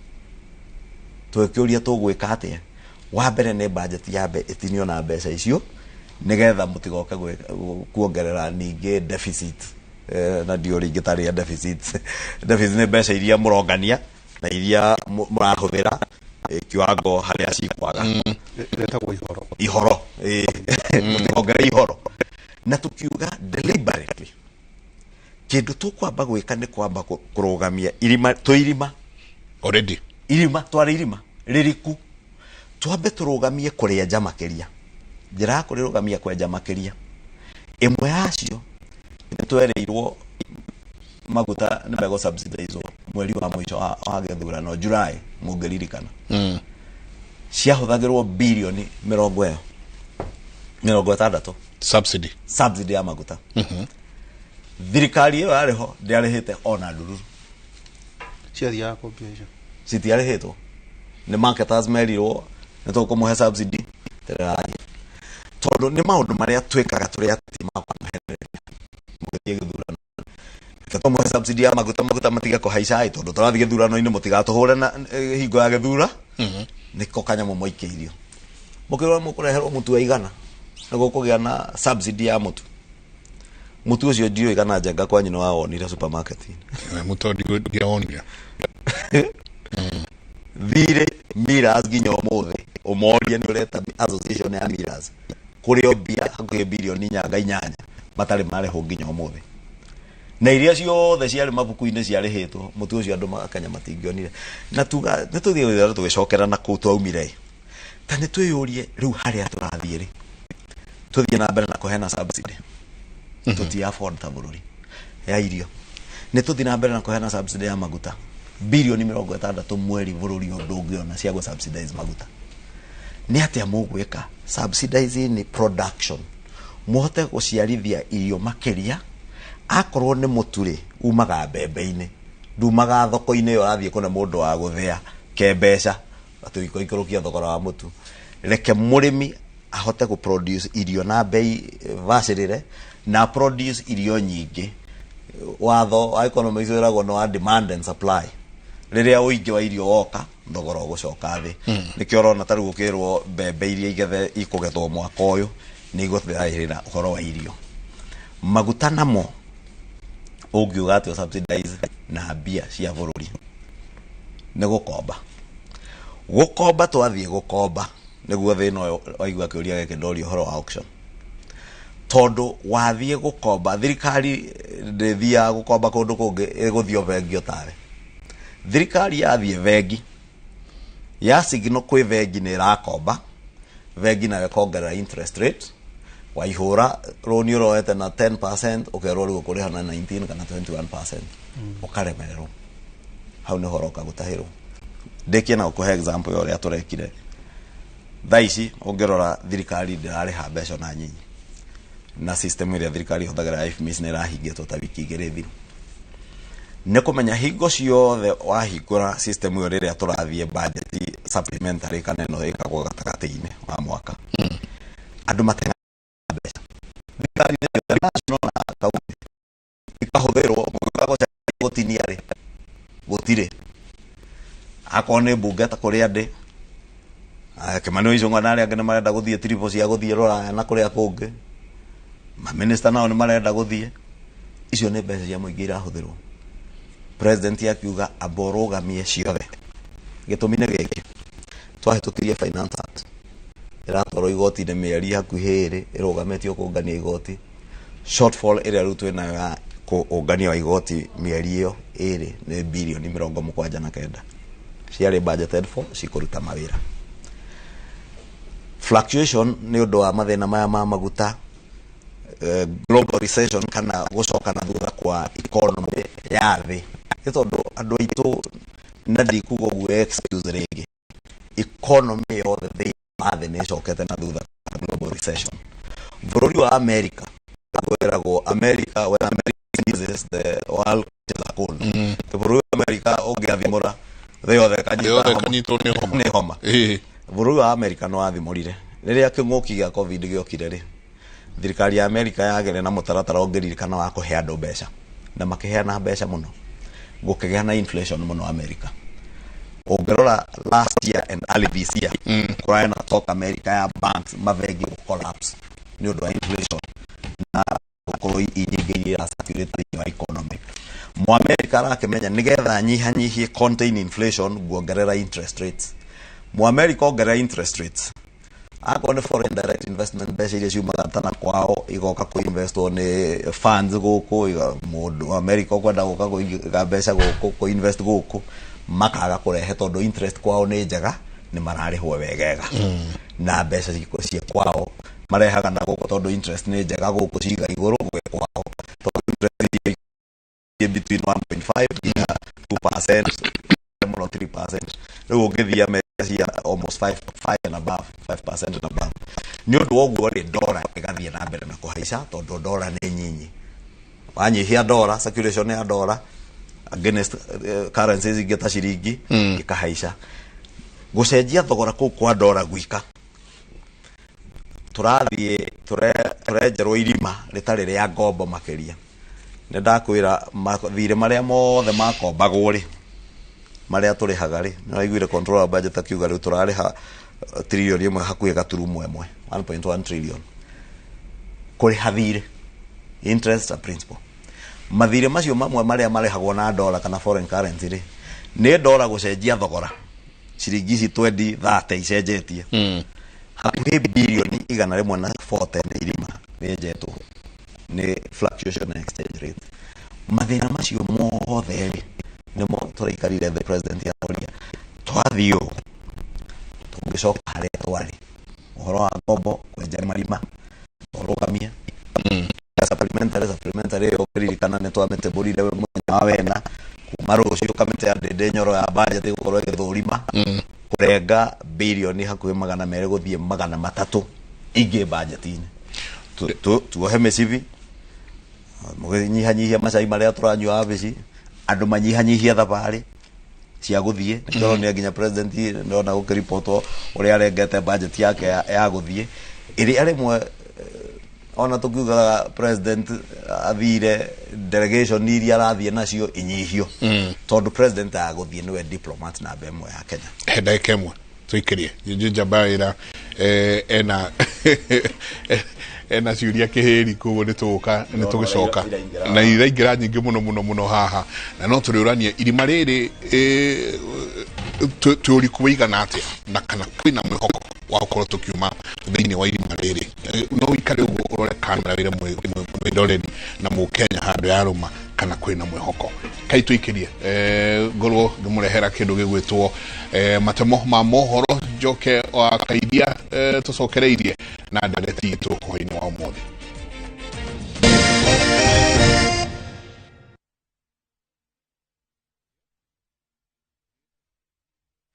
twekiuria tugwika atia wa mbere ni budget yabe itinio na mbeca icio nigetha mutigoke kuongerera ninge deficit na dio ringi tari deficit ni mbeca iria murongania na iria murahuthira kiwango haria cikwaga letagwo ihoro mutigongera ihoro na tukiuga deliberately kindu tukwamba gwika ni kwamba kurugamia irima already irima ririku twambe turugamie kuria jamakeria njira kurirugamia kwenja makeria imwe yacio nitwereirwo maguta ni mego subsidize mweri wa mwisho wa githurano July mungeririkana ciahuthagirwo bilioni 60 subsidy ya maguta thirikari yo ariho ndiarihite ona ndururu ciathi ya compensation citiarihitwo ni marketers merirwo nitukumuhe subsidy terani tondu ni maundu maria twikaga turia tima kwa maherere mugiye githurano tumuhe subsidy ya maguta matiga kuhaica tondu turathi githurano-ini mutigatuhure na hingo ya githura niko kanyamu moikeirio mukirwa mukureherwo mutu wa igana nago kugia na subsidy ya mutu ucio ndio igana jenga kwa nyino wawonire supermarket mutu ndio onire vire miras ginyo mothe umoria ni ureta association ya miras kuri obia hakuhe bilioni nyanga 8 matari mare ho ginyo mothe na iria ciothe ciari mabuku-ini ciarihitwo mutu ucio andu makanya matingionire na tuga nituthie tugicokera na ku twaumire ta nitwiyurie riu haria turathie ri tuthie na mbere na kuhena subsidy tuti afford ta bururi ya irio nituthie na mbere na kuhena subsidy ya maguta bilioni 60 mweri bururi ndungiona cia go subsidize maguta ni atia mugwika subsidize ni production muhote guciarithia irio makeria akorwo ni muturi umaga mbembe-ini ndumaga thoko-ini yo rathie kuna mundu wa guthia kembeca atuiko ikurukia thogora wa mutu reke murimi ahote ku produce irio na bei vacirire na produce irio nyingi watho wa economics wirago no demand and supply riria uingi wa irio woka thogora ugucoka thi nikio rona taru gukirwo mbembe iria igethe ikugethwo mwaka uyu ni iguthirira uhoro wa irio maguta namo ugiuga ati subsidize na bia cia bururi ne gukomba twathie gukomba niguo thino waigua kiuria geke ndori uhoro wa auction tondu wathie gukomba thirikari ndithia gukomba kundu kungi iguthio vengio tawe thirikari yathie vengi ya signal kwi vengi ni rakomba vengi na kongerera interest rate waihura roni roete na 10% ukerwo rigo kuriha na 19 kana 21% ukaremererwo hau ni horoka gutahirwo ndekia na kuhe example yo ria turekire thaici ungerora thirikari ndirariha mbeca na nyinyi na system iria thirikari huthagira FMS ni rahingitwo ta wiki igiri thiru ne kumenya hingo ciothe wahingura system iyo riria turathie budget supplementary kana no ikagwo gatagati-ini wa mwaka andu matenga mbeca thirikari ni national account ikahuthirwo gutinia ri gutire akone bugeta kuria ndi Kimani Ichung'wa na aria angĩ marenda guthie tripo cia guthie Ruraya na kuria kungi ma minister nao ni marenda guthie icio ni mbeca cia muingi irahuthirwo president akiuga aborogamie ciothe gitumine giki twahitukirie finance act iratwarwo igoti-ini mieri hakuhi iri irugamitio kungania igoti shortfall iria riu twinayo ya kungania wa igoti mieri iyo iri ni bilioni 79 ciari budgeted for cikuruta mawira fluctuation ni undu wa mathina maya ma maguta global recession kana gucoka na thutha kwa economy ya thi tondu andu aitu nadi kugo gwe excuse ringi economy yothe thi mathi ni cokete na thutha global recession bururi wa America kwiragwo America when America is the world economy bururi wa America ungiathimura thi yothe kanyito ni homa bũrũri wa Amerika no athimũrire rĩrĩa kĩng'ũki gĩa covid gĩokire rĩ thirikari ya Amerika yagere na mũtaratara ũngĩririkana wa kũhe andũ mbeca na makĩheana mbeca mũno gũkĩgĩa na inflation mũno Amerika. Ũngĩrora last year and early this year kũrarĩ na talk Amerika ya banks mavengi collapse nĩ ũndũ wa inflation na gũkorwo inyingĩire saturate wa economy. Mũamerika arakĩmenya nĩgetha nyihanyihie contain inflation guongerera interest rates. Mũamerika ongerera interest rates akone foreign direct investment mbeca iria ciumaga tana kwao igoka kuinvestwo nĩ funds gũkũ mũndũ America kwenda gũka kũiga mbeca gũkũ kuinvest gũkũ makaga kũrehe tondũ interest kwao nĩ njega nĩ mararĩhwo wegega na mbeca cia kwao marehaga na gũkũ tondũ interest nĩ njega gũkũ ciga igũrũ kwao tondũ interest between 1.5 na 2% more 3%. Rĩu ũngĩthia America almost 5 and above 5% and above. Nĩ ũndũ woguo rĩ dollar ĩgathiĩ na mbere na kũhaica tondũ dollar nĩ nyinyi. Wanyihia dollar, circulation ya dollar against currencies ingĩ ta ciringi ikahaica. Gũcenjia thogora kũu kwa dollar gwika. Tũrathiĩ tũrenjerwo irima rĩtarĩ rĩa ngombo makĩria. Nĩ ndakwĩra mathirĩ marĩa mothe makombagwo rĩ maria tũrĩhaga rĩ nĩ waiguire controller budget akiuga rĩu tũrarĩha trillion ĩmwe hakuhĩ gaturumo ĩmwe 1.1 trillion kũrĩha thirĩ interest and principal. Mathirĩ macio mamwe marĩa marĩhagwo na dollar kana foreign currency rĩ nĩ dollar gũcenjia thogora ciringi ici 20-30 icenjetie hakuhĩ bilioni 140 nĩ irima rĩenjetwo nĩ fluctuation in exchange rate. Mathĩna macio mothe rĩ nimo tũraikarire the president ya Korea twathiũ tũngĩcoka harĩa twarĩ ũhoro wa ngombo kwenja marima ũrũgamia supplementary ũkĩririkana nĩ twamĩtebũrire mũthenya wa wena kuma rũciũ kamĩtĩ ya ndende nyoro ya budget gũkorwo ĩgĩthũrima kũrenga bilioni hakuhĩ 200 gũthiĩ 300 ingĩ budget-inĩ tuohe mĩcibi mũgĩnyihanyihia macai marĩa tũranyua abici andũ manyihanyihia thabarĩ cia gũthiĩ nĩtũronire nginya president ndona gũkĩripotwo ũrĩa arengete budget yake ya gũthiĩ ĩrĩa rĩmwe ona tũkiugaga president athire delegation iria arathiĩ nacio inyihio tondũ president agũthiĩ nĩwe diplomat na mbemwe ya Kenya ndagĩka ĩmwe tũikĩrie Jabaira ena ciũria kĩhĩri koguo nĩ tũgĩcoka na iraingĩra nyingĩ mũno haha na no tũrĩũranie irima rĩrĩ tũũriku wĩigana atĩa na kana kwĩna mwĩhoko wa gũkorwo tũkiuma thĩinĩ wa irima rĩrĩ no wĩikare ũguo ũrore kamera wĩre mwĩroreri na mũkenya handũ ya rũma kana kwĩna mwĩhoko kai tũikĩrie ngorwo ngĩmũrehera kĩndũ gĩgwĩtwo matemo ma mohoro njoke wa kaidia tũcokereirie na ndereti itũ hwainĩ wa ũmũthĩ.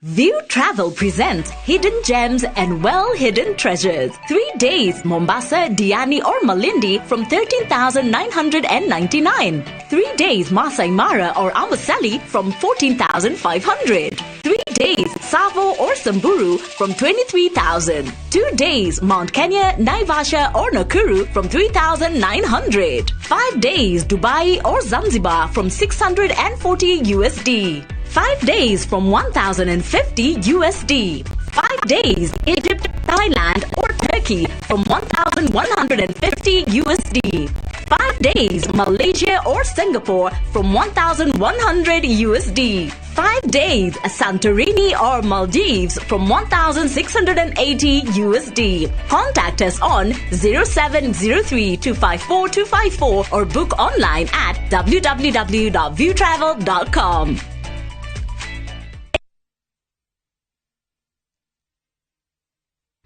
View Travel presents Hidden Gems and Well-Hidden Treasures. 3 days, Mombasa, Diani or Malindi from 13,999. 3 days, Masai Mara or Amboseli from 14,500. 3 days, Savo or Samburu from 23,000. 2 days, Mount Kenya, Naivasha or Nakuru from 3,900. 5 days, Dubai or Zanzibar from 640 USD. 5 days from 1,050 USD. 5 days, Egypt, Thailand or Turkey from 1,150 USD. 5 days, Malaysia or Singapore from 1,100 USD. 5 days, Santorini or Maldives from 1,680 USD. Contact us on 0703 254 254 or book online at www.viewtravel.com.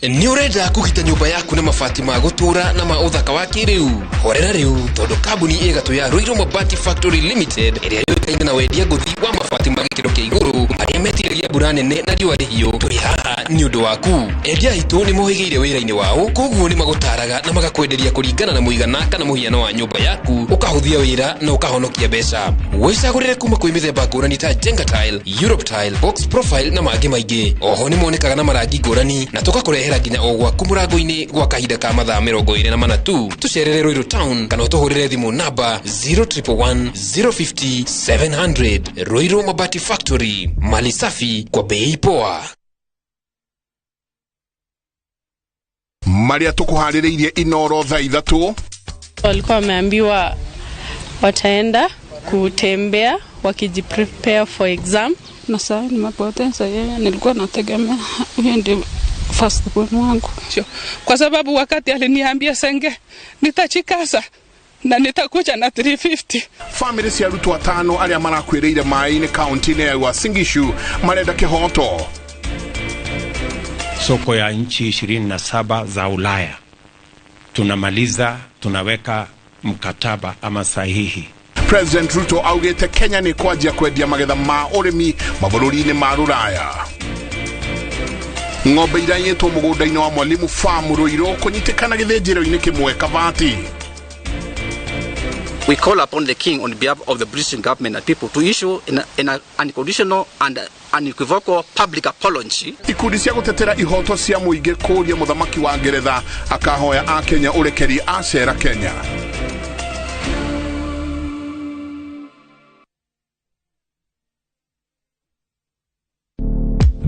Nĩ ũrenda kũgita nyũmba yaku na mabati ma gũtũra na ma ũthaka wa kĩrĩu horera rĩu tondũ kambuni ĩgatũ ya Ruiru Mabati Factory Limited ĩrĩa yũĩkaine na wendia ngũthi wa mabati ma gĩkĩro kĩa igũrũ marĩa metiragia mbura nene na riũa rĩhiũ twĩ haha ni undu waku endia itu ni mohigeire wira-ini wao koguo ni magutaraga na magakwenderia kuringana na muigana kana muhiano wa nyumba yaku ukahuthia wira na ukahonokia mbeca wicagurire kuma kwi mithemba ngurani ta Jenga Tile, Europe Tile, Box Profile na mangi maingi. Oho ni monekaga na marangi ngurani na tugakurehera nginya o gwaku murango-ini gwa kahinda ka mathaa 24 tu. Tucerere Ruiru Town kana utuhurire thimu namba 0111 050 700. Ruiru Mabati Factory, mali safi kwa bei poa. Maria tukuhaririirie inoro thaa 3 walikuwa wameambiwa wataenda kutembea wakijiprepare for exam, na sasa nimepoteza yeye. Nilikuwa nategemea huyo ndio first born wangu, kwa sababu wakati aliniambia Senge nitachikaza na nitakuja na 350. Family cia arutwo 5 aria marakwiriire mai-ini county-ini ya Uasin Gishu marenda kihoto. Soko ya nchi 27 za Ulaya tunamaliza, tunaweka mkataba ama sahihi. President Ruto augete Kenya ni kwajia kwendia magetha ma urimi mabũrũri-inĩ ma Rũraya. Ng'ombe iranyĩtwo mũgũnda-inĩ wa Mwalimu Farm Ruiru kũnyitikana gĩthĩnjĩro-inĩ kĩmwe Kabati. We call upon the King on behalf of the British government and people to issue an unconditional and unequivocal public apology. Ikundi cia gutetera ihoto cia muingi kuria muthamaki wa Ngeretha akahoya a Kenya urekeri acera Kenya.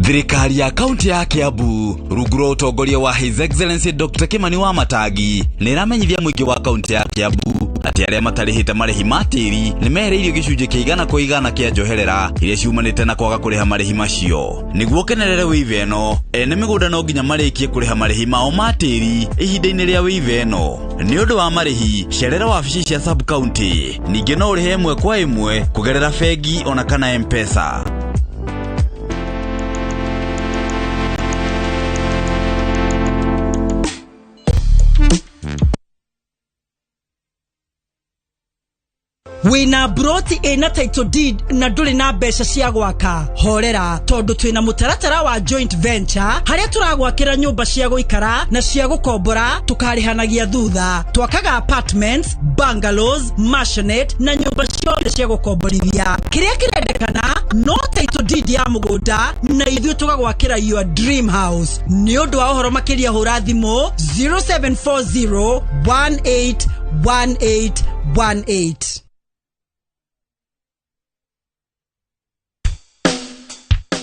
Thirikari ya kaunti ya Kiambu rungu rwa utongoria wa His Excellency Dr. Kimani Wamatangi nĩ ĩramenyithia mũingĩ wa kaunti ya Kiambu atĩ arĩa matarĩhĩte marĩhi ma tĩri nĩ mehereirio gĩcunjĩ kĩa 100% kĩa njoherera iria ciumanĩte na kwaga kũrĩha marĩhi macio. Nĩguo kenerere wĩive ĩno, ene mĩgũnda no nginya marĩkie kũrĩha marĩhi mao ma tĩri ihinda-inĩ rĩa wĩive ĩno. Nĩ ũndũ wa marĩhi, cerera wabici cia sub county. Ningĩ no ũrĩhe ĩmwe kwa ĩmwe kũgerera bengi ona kana M-Pesa. Wina broti ena title deed na nduri na mbeca cia gwaka horera tondu twina mutaratara wa joint venture haria turagwakira nyumba cia guikara na cia gukombora tukarihanagia thutha twakaga apartments, bungalows, mansionette na nyumba ciothe cia gukomborithia. Kiria kirendekana no title deed ya mugunda na ithuĩ tugagwakira your dream house. Ni undu wa uhoro makiria hura thimu 0740 181818.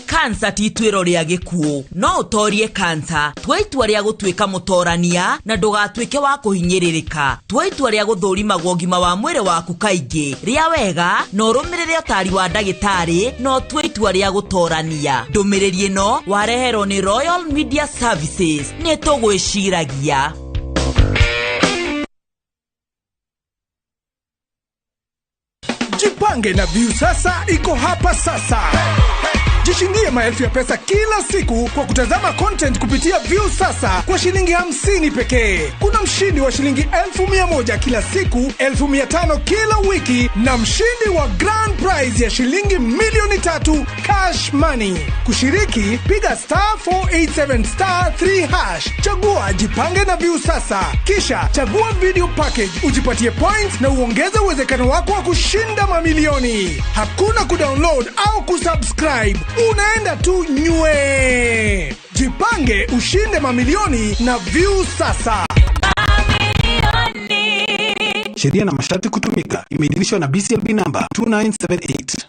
Kansa ti itwiro ria gikuo no utorie kansa twaitua ria gutuika mutorania na ndugatuike wa kuhinyiririka twaitua ria guthurima gwogima wa mwire waku kaingi ria wega no rumirire utari wa ndagitari no twaitua ria gutorania ndumiriri no warehero ni Royal Media Services ni tugwiciragia. Jipange na Viusasa iko hapa sasa. Jishindie maelfu ya pesa kila siku kwa kutazama content kupitia Viusasa kwa shilingi 50 pekee. Kuna mshindi wa shilingi 1,100 kila siku, 1,500 kila wiki na mshindi wa grand prize ya shilingi milioni 3 cash money. Kushiriki, piga *487*3#. Chagua Jipange na Viusasa. Kisha chagua video package, ujipatie points na uongeze uwezekano wako wa kushinda mamilioni. Hakuna kudownload au kusubscribe. Unaenda tu nywe. Jipange ushinde mamilioni na Viusasa. Sheria na masharti kutumika. Imeidhinishwa na BCLB number 2978.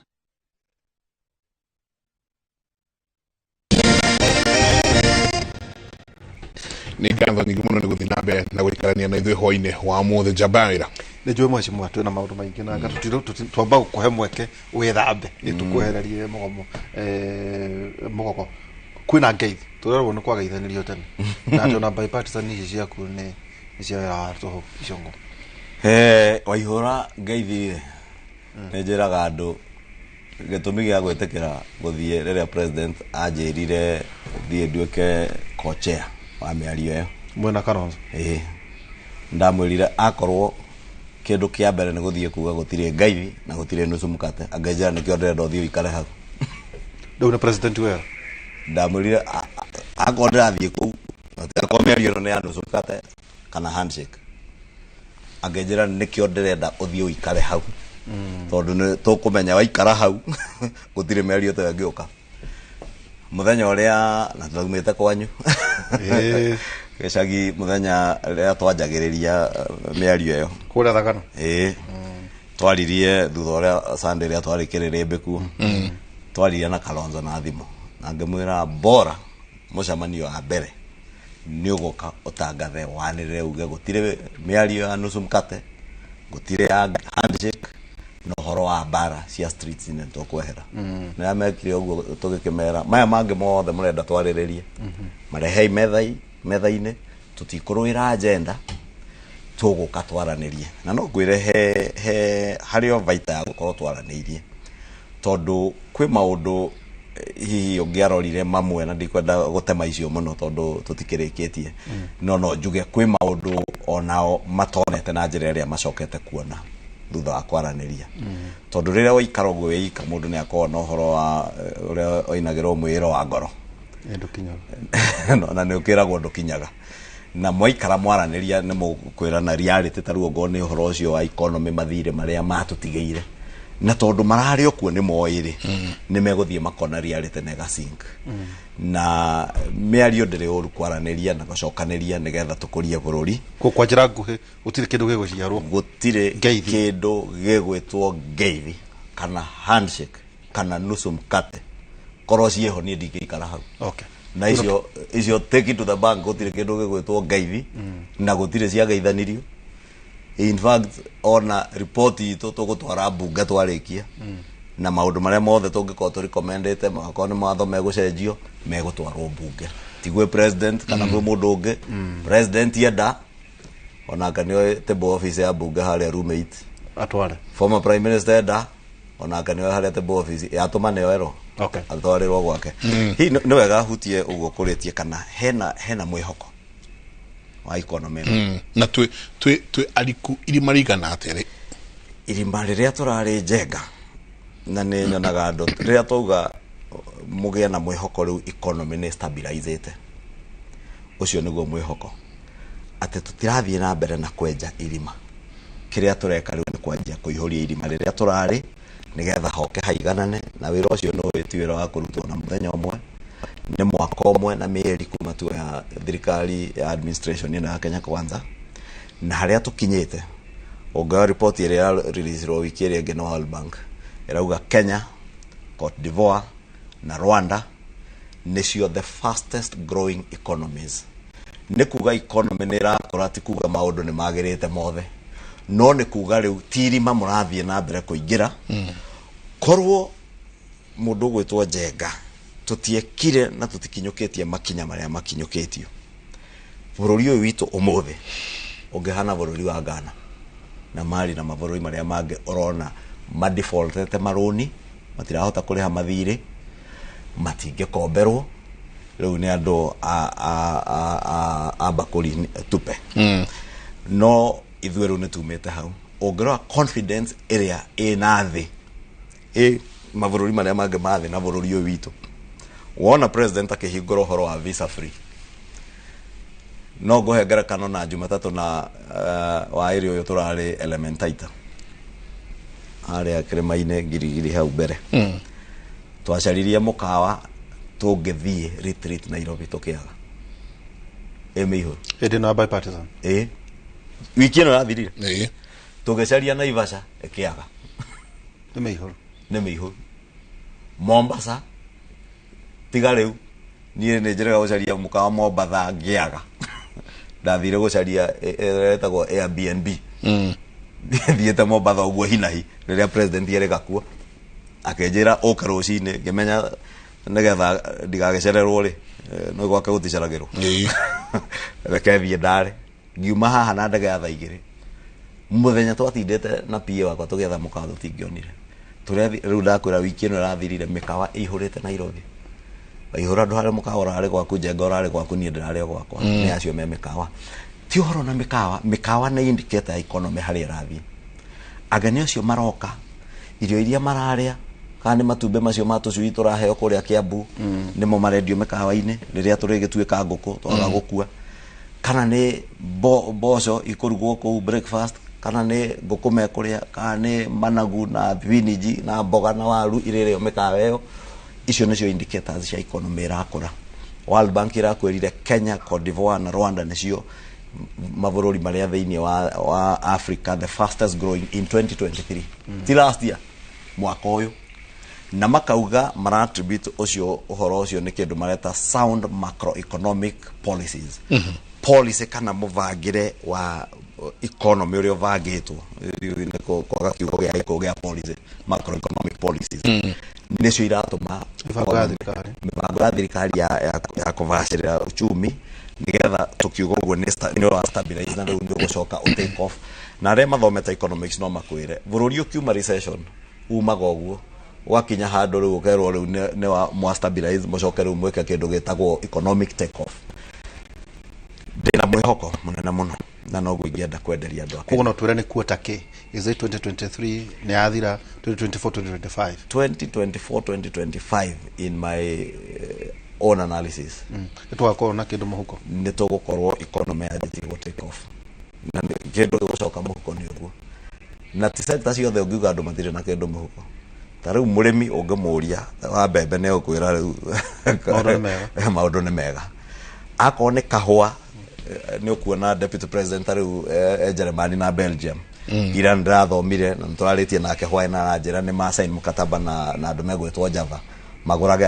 Ni ngatho nyingĩ mũno nĩ gũthiĩ na mbere na gũikarania na ithuĩ hwaĩ-inĩ wa mũthĩ Jabaira. Nĩ njũĩ mheshimiwa twĩna maũndũ maingĩ na twamba gũkũhe mweke wĩthambe nĩtũkwehererie mũgogo kwĩna ngeithi tũrerwo nĩ kwagaithanĩrio tene na atĩ ona bipartisan ici ciaku nĩ cia tũhũ icongo. Waihũra ngeithi nĩ njĩraga andũ gĩtũmi gĩa gwĩtĩkĩra gũthiĩ rĩrĩa president anjĩrire thiĩ nduĩke co-chair wa mĩario ĩyo mwena Kalonzo. Ndamwĩrire akorwo kĩndũ kĩa mbere nĩ gũthiĩ kuga gũtirĩ ngeithi na gũtirĩ nusu mukate angĩnjĩra nĩkĩo ndĩrenda ũthiĩ ũikare hau. Ndau na president wera ndamwĩrire akonda athie ku akomerio no ne anusukate kana handshake agejera nikio ndirenda uthie uikare hau tondu tukumenya waikara hau gutire merio to yagioka muthenya uria na twaumite kwanyu gicagi muthenya ria twanjagiriria meario yo kura thagana twaririe thutha uria Sunday ria twarikirire mbeku twaririe na Kalonzo na thimo na ngemwira bora mucemanio wa mbere ni ugoka utangathe wanire uge gutire meario ya nusu mkate gutire handshake no horo wa bara cia streets ine tokwehera na mekire uguo tugikimera maya mangi mothe murenda twariririe marehei metha-ine tutikuruira agenda tuguka twaranirie na no ngwire he hario vaita ya gukorwo twaranirie tondu kwi maundu hihi ungiarorire mamwe na ndikwenda gutema icio muno tondu tutikirikitie no njuge kwi maundu onao matonete na njira iria macokete kuona thutha wa kwaraniria tondu riria waikara uguo wika mundu ni akorwo na uhoro wa uria oinagirwo mwiro wa ngoro ndukinyaga na ni ukiragwo ndukinyaga na mwaikara mwaraniria ni mukwirana reality taruo ngo ni uhoro ucio wa economy mathire maria matutigeire na tondu marari okuo ni moiri ni meguthie makona reality nega sink na meario ndire uru kwaraniria na gocokaniria nigetha tukurie bururi kwa njira nguhi gutire kindu gigwiciarwo gutire kindu gigwitwo ngeithi kana handshake kana nusu mkate korosie ho ni ndikikara hau na icio take it to the bank gutire kindu gigwitwo ngeithi na gutire cia geithanirio in fact ona report itu tugutwara bunge twarikia na maundu maria mothe tungikoo tu recommendete makoni matho megucenjio megutwarwo bunge tigwe president kana gwe mundu ungi president yenda ona kanio table office ya bunge haria roommate atware former prime minister yenda ona kanio haria table office ya tumane ero atwarirwo gwake hi ni wega hutie uguo kuritie kana hena mwihoko wa economy na twe aliku irima rigana atere irima riria turari njenga na ni nyonaga ndo riria tuga mugia na mwihoko riu economy ni stabilizete ucio niguo mwihoko ate tutirathie na mbere na kwenja irima kiria tureka riu ni kwanjia kuihuria irima riria turari nigetha hoke haiganane na wira ucio no witiwira wa kurutwo na muthenya umwe ni mwaka umwe na mieri kuma tu ya thirikari ya administration ina Kenya Kwanza na haria tukinyite oga report iria release ro wiki iria ngeno World Bank irauga Kenya, Cote d'Ivoire na Rwanda nicio the fastest growing economies. Ni kuga economy ni rakora ti kuga maundu ni magirite mothe no ni kuga riu tirima murathie na mbere kuingira korwo mundu gwitwo njenga tutiekire na tutikinyukitie makinya maria makinyukitio bururi uyu witu umuthi ungihana bururi wa Ghana na Mali na mabururi maria mangi urona ma defaultete maroni matirahota kuriha mathiri matinge komberwo riu ni andu a bakuri tupe no ithuĩ rĩu nĩtumĩte hau ũngĩrora confidence ĩrĩa ĩna thĩ mabũrũri marĩa mangĩ mathĩ na bũrũri ũyũ witũ wona president akĩhingũra ũhoro wa visa free no ngũhe ngerekano na Jumatatũ na waĩrĩ ũyũ tũrarĩ Elementaita harĩa kĩrĩma-inĩ Girigiri hau mbere twacaririe mũkawa tũngĩthiĩ retreat Nairobi tũkĩaga mĩihũ ĩndĩ na bipartisan wiki ĩno yathirire tũgĩcaria Naivasha ĩkĩaga nĩ mĩihũru Mombasa tiga rĩu niĩ nĩ njĩraga gũcaria mũkawa Mombasa ngĩaga ndathire gũcaria etagwo Airbnb thiĩte Mombasa ũguo hinahi rĩrĩa president yerĩ gakua akĩnjĩra ũka rũcinĩ ngĩmenya nĩgetha ndigagĩcererwo rĩ no gwake gũticeragĩrwo reke thiĩ ndare ngiuma haha na ndege ya thaa 2 muthenya twatindite na PA wakwa tugetha mũkawa tũtingĩonire rĩu ndakwĩra wiki ĩno ĩrathirire mĩkawa ĩihũrĩte Nairobi waihũra andũ harĩa mũkawa ũrarĩ gwaku njenga ũrarĩ gwaku niĩ ndĩrarĩ gwakwa nĩ acio me mĩkawa ti ũhoro na mĩkawa nĩ indicator ya economy harĩa ĩrathiĩ ageni acio maroka irio iria mararĩa kana matumbe macio matucui turaheo kuria Kiambu nimo marendio mikawa-ini riria turigituika nguku twaga gukua kana ni boco ikurugwo ku breakfast kana ni nguku mekuria kana ni managu na viniji na mboga na waru irerio mikawa iyo icio nicio indicators cia economy irakura. World Bank irakwirire Kenya, Cote d'Ivoire na Rwanda nicio mabururi maria thiini wa Africa the fastest growing in 2023 ti last year mwaka uyu na makauga marattribute ucio uhoro ucio ni kindu mareta sound macroeconomic policies policy kana muvangire wa economy uria uvangitwo niko kwaga kiugo gya policy macroeconomic policies nicio iratuma mibango ya thirikari ya kuvacirira uchumi nigetha tukiuga uguo ni stabilize na riu ndio gucoka take off na aria mathomete economics no makwire bururi ukiuma recession umaga uguo wakinya handu riu ukerwo riu ni wa mwa stabilize mucoke riu mweke kindu gitagwo economic take off ndina mwihoko munene muno na no gwingienda kwenderia andu kugo no twire ni quarter K is it 2023 ni athira 2024 2025 in my own analysis nitwakorwo na kindu muhuko nitugukorwo economy ya go take off na kindu gucoka muhuko ni uguo na ti sector ciothe ungiuga andu mathire na kindu muhuko ta riu murimi ungimuria wa mbembe ne ukwira riu maundu ni mega akone kahua ni ukuona deputy president riu Germany na Belgium ira ndirathomire na twararitie nake hwaina na njira ni ma sign mukataba na andu megwetwo Java maguraga